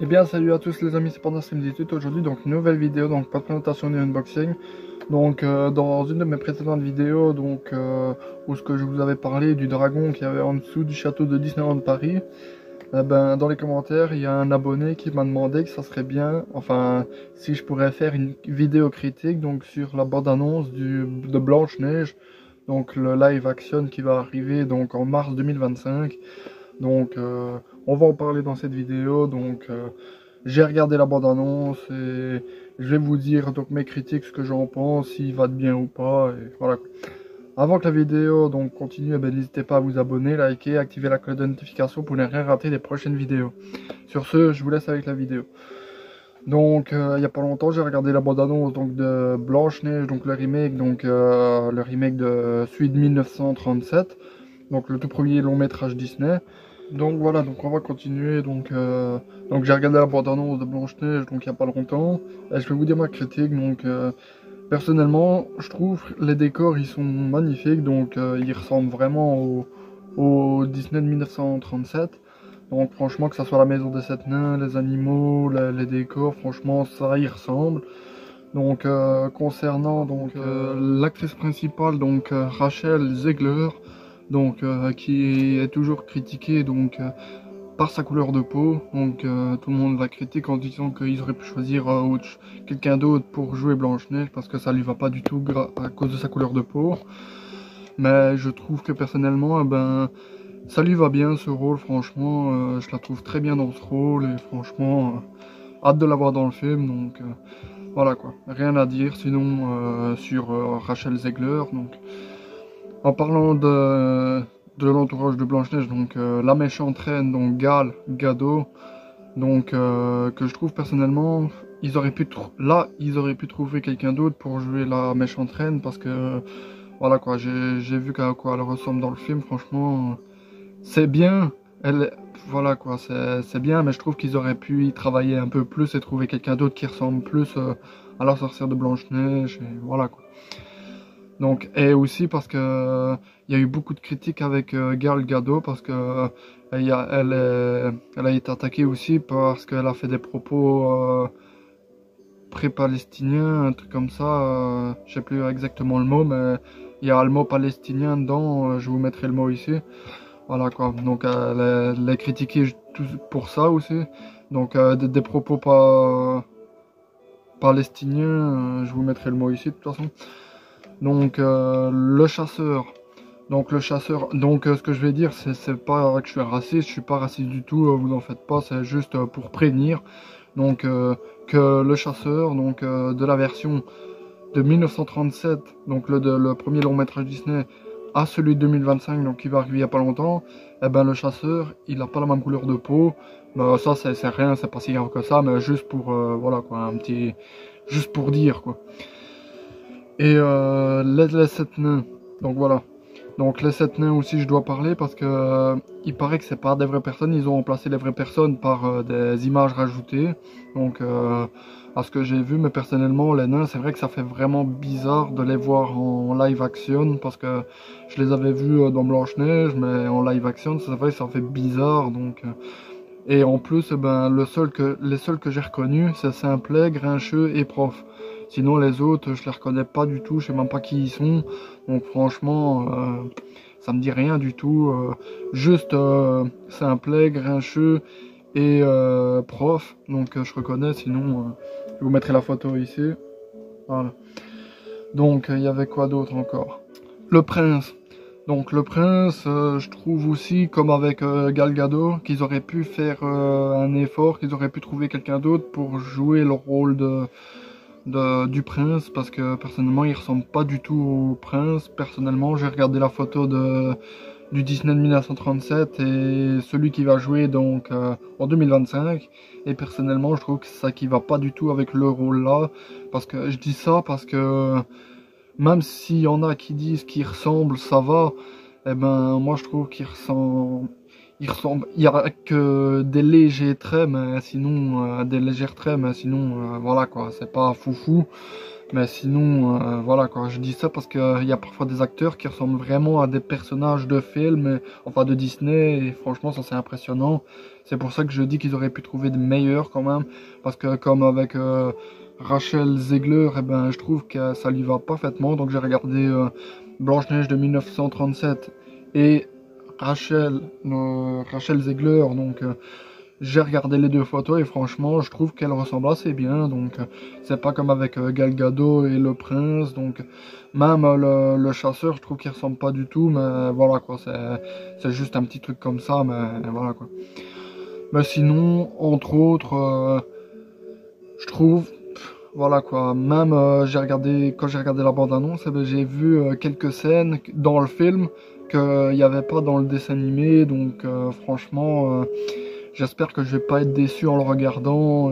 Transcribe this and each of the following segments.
Eh bien salut à tous les amis, c'est Panda Stream 18 aujourd'hui, donc une nouvelle vidéo, donc pas de présentation ni unboxing. Donc dans une de mes précédentes vidéos, où ce que je vous avais parlé du dragon qui avait en dessous du château de Disneyland Paris, dans les commentaires il y a un abonné qui m'a demandé que ça serait bien, enfin si je pourrais faire une vidéo critique donc sur la bande-annonce de Blanche-Neige, donc le live action qui va arriver donc en mars 2025. Donc, on va en parler dans cette vidéo. J'ai regardé la bande-annonce et je vais vous dire donc mes critiques, ce que j'en pense, s'il va de bien ou pas. Et voilà. Avant que la vidéo donc continue, n'hésitez pas à vous abonner, liker, activer la cloche de notification pour ne rien rater des prochaines vidéos. Sur ce, je vous laisse avec la vidéo. Donc, il y a pas longtemps, j'ai regardé la bande-annonce donc de Blanche-Neige, donc le remake de Suite 1937, donc le tout premier long métrage Disney. Donc voilà, donc on va continuer. Donc j'ai regardé la bande-annonce de Blanche-Neige donc il n'y a pas longtemps. Et je vais vous dire ma critique. Personnellement, je trouve les décors ils sont magnifiques. Ils ressemblent vraiment au Disney de 1937. Donc franchement, que ça soit la maison des sept nains, les animaux, les décors, franchement ça y ressemble. Concernant l'actrice principale, Rachel Zegler, qui est toujours critiquée par sa couleur de peau. Tout le monde la critique en disant qu'ils auraient pu choisir quelqu'un d'autre pour jouer Blanche-Neige parce que ça lui va pas du tout à cause de sa couleur de peau. Mais je trouve que personnellement, ça lui va bien ce rôle, franchement. Je la trouve très bien dans ce rôle et franchement, hâte de la voir dans le film. Voilà quoi, rien à dire sinon sur Rachel Zegler. En parlant de l'entourage de Blanche-Neige, la méchante reine, donc Gal Gadot, que je trouve personnellement, ils auraient pu trouver quelqu'un d'autre pour jouer la méchante reine parce que voilà quoi, j'ai vu à quoi elle ressemble dans le film, franchement, c'est bien, elle, voilà quoi, c'est bien, mais je trouve qu'ils auraient pu y travailler un peu plus et trouver quelqu'un d'autre qui ressemble plus à la sorcière de Blanche-Neige, et voilà quoi. Et aussi parce que il y a eu beaucoup de critiques avec Gal Gadot parce que elle a été attaquée aussi parce qu'elle a fait des propos pré-palestiniens, un truc comme ça. Je sais plus exactement le mot, mais il y a le mot palestinien dedans. Je vous mettrai le mot ici. Voilà quoi. Elle est critiquée pour ça aussi. Des propos pas palestiniens. Je vous mettrai le mot ici de toute façon. Le chasseur. Ce que je vais dire, c'est pas que je suis raciste, je suis pas raciste du tout, vous en faites pas, c'est juste pour prévenir. Que le chasseur, de la version de 1937, le premier long métrage Disney, à celui de 2025, donc qui va arriver il y a pas longtemps, le chasseur, il a pas la même couleur de peau. Ça, c'est rien, c'est pas si grave que ça, mais juste pour, voilà quoi, juste pour dire quoi. Et les sept nains, donc voilà. Donc les sept nains aussi je dois parler parce que il paraît que c'est pas des vraies personnes, ils ont remplacé les vraies personnes par des images rajoutées. À ce que j'ai vu, mais personnellement les nains c'est vrai que ça fait vraiment bizarre de les voir en live action parce que je les avais vus dans Blanche-Neige, mais en live action c'est vrai que ça fait bizarre et en plus, les seuls que j'ai reconnus, c'est Simplet, Grincheux et Prof. Sinon, les autres, je les reconnais pas du tout, je sais même pas qui ils sont. Donc, franchement, ça me dit rien du tout. Juste Simplet, Grincheux et Prof. Je reconnais, sinon, je vous mettrai la photo ici. Voilà. Il y avait quoi d'autre encore? Le Prince. Le Prince, je trouve aussi, comme avec Gal Gadot, qu'ils auraient pu faire un effort, qu'ils auraient pu trouver quelqu'un d'autre pour jouer le rôle du Prince, parce que personnellement, il ressemble pas du tout au Prince. Personnellement, j'ai regardé la photo du Disney de 1937 et celui qui va jouer en 2025. Et personnellement, je trouve que ça qui va pas du tout avec le rôle là, parce que je dis ça parce que même s'il y en a qui disent qu'il ressemble, ça va. Moi je trouve qu'il ressemble. Il y a que des légers traits, mais sinon, voilà quoi, c'est pas foufou. Mais sinon, voilà quoi, je dis ça parce qu'il y a parfois des acteurs qui ressemblent vraiment à des personnages de films, enfin de Disney, et franchement ça c'est impressionnant. C'est pour ça que je dis qu'ils auraient pu trouver des meilleurs quand même, parce que comme avec Rachel Zegler, eh ben, je trouve que ça lui va parfaitement. Donc j'ai regardé Blanche-Neige de 1937 et Rachel Zegler, donc j'ai regardé les deux photos et franchement, je trouve qu'elles ressemblent assez bien. Donc, c'est pas comme avec Gal Gadot et le prince. Donc, même le chasseur, je trouve qu'il ressemble pas du tout. Mais voilà quoi, c'est juste un petit truc comme ça. Mais voilà quoi. Mais sinon, entre autres, je trouve, voilà quoi. Même quand j'ai regardé la bande-annonce, eh ben, j'ai vu quelques scènes dans le film qu'il n'y avait pas dans le dessin animé. Donc, franchement. J'espère que je vais pas être déçu en le regardant.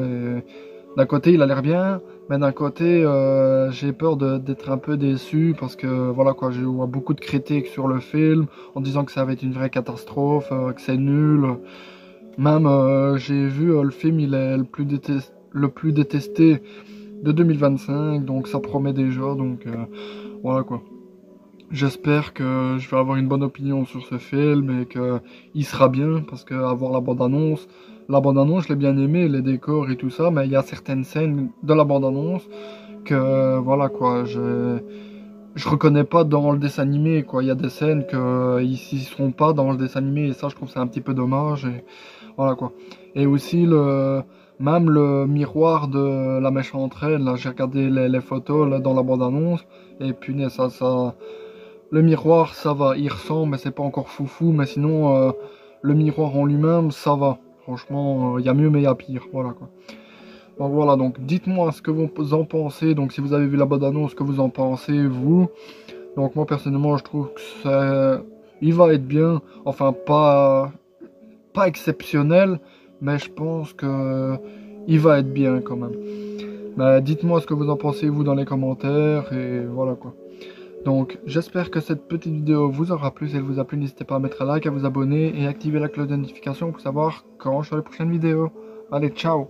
D'un côté, il a l'air bien, mais d'un côté, j'ai peur d'être un peu déçu parce que voilà quoi, je vois beaucoup de critiques sur le film en disant que ça va être une vraie catastrophe, que c'est nul. Même j'ai vu le film, il est le plus détesté de 2025, donc ça promet déjà. Donc voilà quoi. J'espère que je vais avoir une bonne opinion sur ce film et que il sera bien parce que avoir la bande-annonce je l'ai bien aimé, les décors et tout ça, mais il y a certaines scènes de la bande-annonce que voilà quoi, je reconnais pas dans le dessin animé quoi. Il y a des scènes que ils seront pas dans le dessin animé et ça je trouve c'est un petit peu dommage et voilà quoi. Et aussi même le miroir de la méchante reine là, j'ai regardé les photos là dans la bande-annonce et punaise ça le miroir, ça va, il ressemble, mais c'est pas encore foufou. Mais sinon, le miroir en lui-même, ça va. Franchement, il y a mieux, mais il y a pire. Voilà quoi. Donc voilà, donc dites-moi ce que vous en pensez. Donc si vous avez vu la bande-annonce, ce que vous en pensez, vous. Donc moi, personnellement, je trouve que il va être bien. Enfin, pas exceptionnel, mais je pense que il va être bien quand même. Mais dites-moi ce que vous en pensez, vous, dans les commentaires. Et voilà quoi. Donc j'espère que cette petite vidéo vous aura plu. Si elle vous a plu, n'hésitez pas à mettre un like, à vous abonner et activer la cloche de notification pour savoir quand je ferai les prochaines vidéos. Allez, ciao!